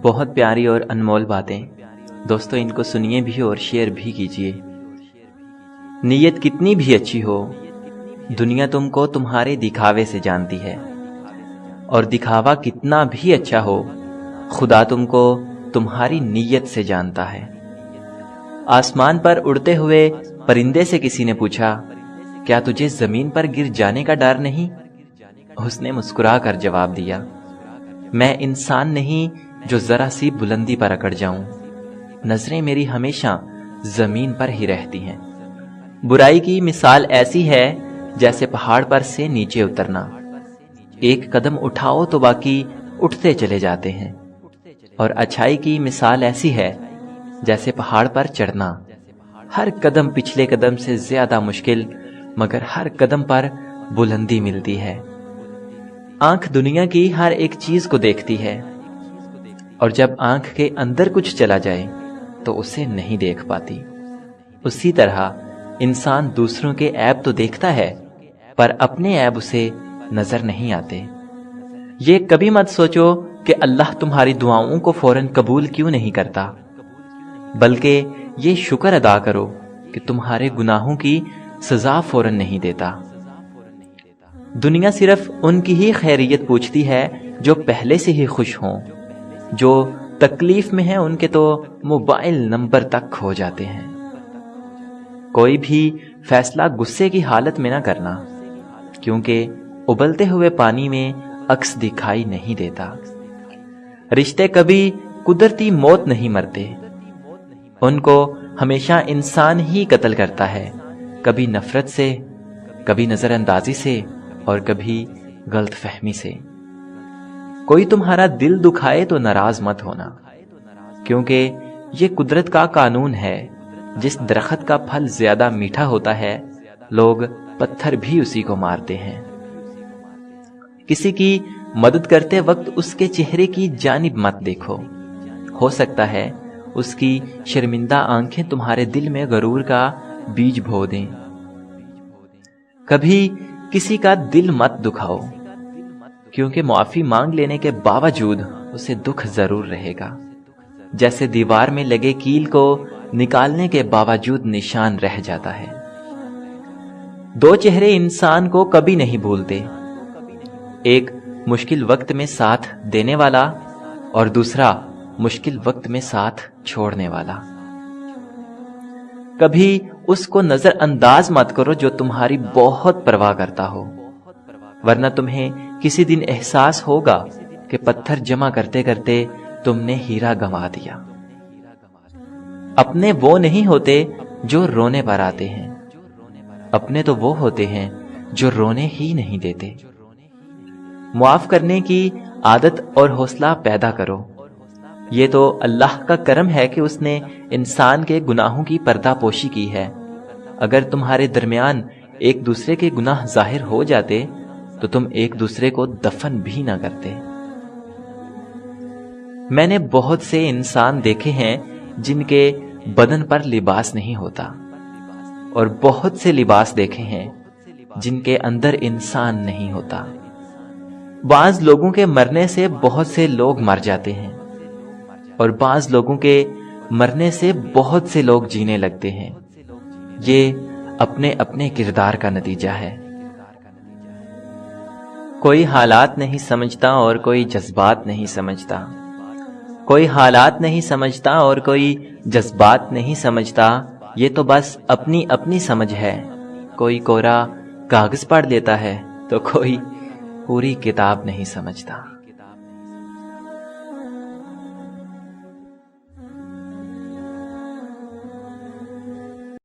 بہت پیاری اور انمول باتیں دوستو، ان کو سنیے بھی اور شیئر بھی کیجیے۔ نیت کتنی بھی اچھی ہو، دنیا تم کو تمہارے دکھاوے سے جانتی ہے، اور دکھاوا کتنا بھی اچھا ہو، خدا تم کو تمہاری نیت سے جانتا ہے۔ آسمان پر اڑتے ہوئے پرندے سے کسی نے پوچھا، کیا تجھے زمین پر گر جانے کا ڈر نہیں؟ اس نے مسکرا کر جواب دیا، میں انسان نہیں جو ذرا سی بلندی پر اکڑ جاؤں، نظریں میری ہمیشہ زمین پر ہی رہتی ہیں۔ برائی کی مثال ایسی ہے جیسے پہاڑ پر سے نیچے اترنا، ایک قدم اٹھاؤ تو باقی اٹھتے چلے جاتے ہیں، اور اچھائی کی مثال ایسی ہے جیسے پہاڑ پر چڑھنا، ہر قدم پچھلے قدم سے زیادہ مشکل، مگر ہر قدم پر بلندی ملتی ہے۔ آنکھ دنیا کی ہر ایک چیز کو دیکھتی ہے، اور جب آنکھ کے اندر کچھ چلا جائے تو اسے نہیں دیکھ پاتی۔ اسی طرح انسان دوسروں کے عیب تو دیکھتا ہے، پر اپنے عیب اسے نظر نہیں آتے۔ یہ کبھی مت سوچو کہ اللہ تمہاری دعاؤں کو فوراً قبول کیوں نہیں کرتا، بلکہ یہ شکر ادا کرو کہ تمہارے گناہوں کی سزا فوراً نہیں دیتا۔ دنیا صرف ان کی ہی خیریت پوچھتی ہے جو پہلے سے ہی خوش ہوں، جو تکلیف میں ہیں ان کے تو موبائل نمبر تک کھو جاتے ہیں۔ کوئی بھی فیصلہ غصے کی حالت میں نہ کرنا، کیونکہ ابلتے ہوئے پانی میں عکس دکھائی نہیں دیتا۔ رشتے کبھی قدرتی موت نہیں مرتے، ان کو ہمیشہ انسان ہی قتل کرتا ہے، کبھی نفرت سے، کبھی نظر اندازی سے، اور کبھی غلط فہمی سے۔ کوئی تمہارا دل دکھائے تو ناراض مت ہونا، کیونکہ یہ قدرت کا قانون ہے، جس درخت کا پھل زیادہ میٹھا ہوتا ہے لوگ پتھر بھی اسی کو مارتے ہیں۔ کسی کی مدد کرتے وقت اس کے چہرے کی جانب مت دیکھو، ہو سکتا ہے اس کی شرمندہ آنکھیں تمہارے دل میں غرور کا بیج بو دیں۔ کبھی کسی کا دل مت دکھاؤ، کیونکہ معافی مانگ لینے کے باوجود اسے دکھ ضرور رہے گا، جیسے دیوار میں لگے کیل کو نکالنے کے باوجود نشان رہ جاتا ہے۔ دو چہرے انسان کو کبھی نہیں بھولتے، ایک مشکل وقت میں ساتھ دینے والا، اور دوسرا مشکل وقت میں ساتھ چھوڑنے والا۔ کبھی اس کو نظر انداز مت کرو جو تمہاری بہت پرواہ کرتا ہو، ورنہ تمہیں کسی دن احساس ہوگا کہ پتھر جمع کرتے کرتے تم نے ہیرا گنوا دیا۔ اپنے وہ نہیں ہوتے جو رونے پر آتے ہیں، اپنے تو وہ ہوتے ہیں جو رونے ہی نہیں دیتے۔ معاف کرنے کی عادت اور حوصلہ پیدا کرو، یہ تو اللہ کا کرم ہے کہ اس نے انسان کے گناہوں کی پردہ پوشی کی ہے۔ اگر تمہارے درمیان ایک دوسرے کے گناہ ظاہر ہو جاتے تو تم ایک دوسرے کو دفن بھی نہ کرتے۔ میں نے بہت سے انسان دیکھے ہیں جن کے بدن پر لباس نہیں ہوتا، اور بہت سے لباس دیکھے ہیں جن کے اندر انسان نہیں ہوتا۔ بعض لوگوں کے مرنے سے بہت سے لوگ مر جاتے ہیں، اور بعض لوگوں کے مرنے سے بہت سے لوگ جینے لگتے ہیں۔ یہ اپنے اپنے کردار کا نتیجہ ہے۔ کوئی حالات نہیں سمجھتا اور کوئی جذبات نہیں سمجھتا، کوئی حالات نہیں سمجھتا اور کوئی جذبات نہیں سمجھتا، یہ تو بس اپنی اپنی سمجھ ہے۔ کوئی کورا کاغذ پڑھ لیتا ہے تو کوئی پوری کتاب نہیں سمجھتا۔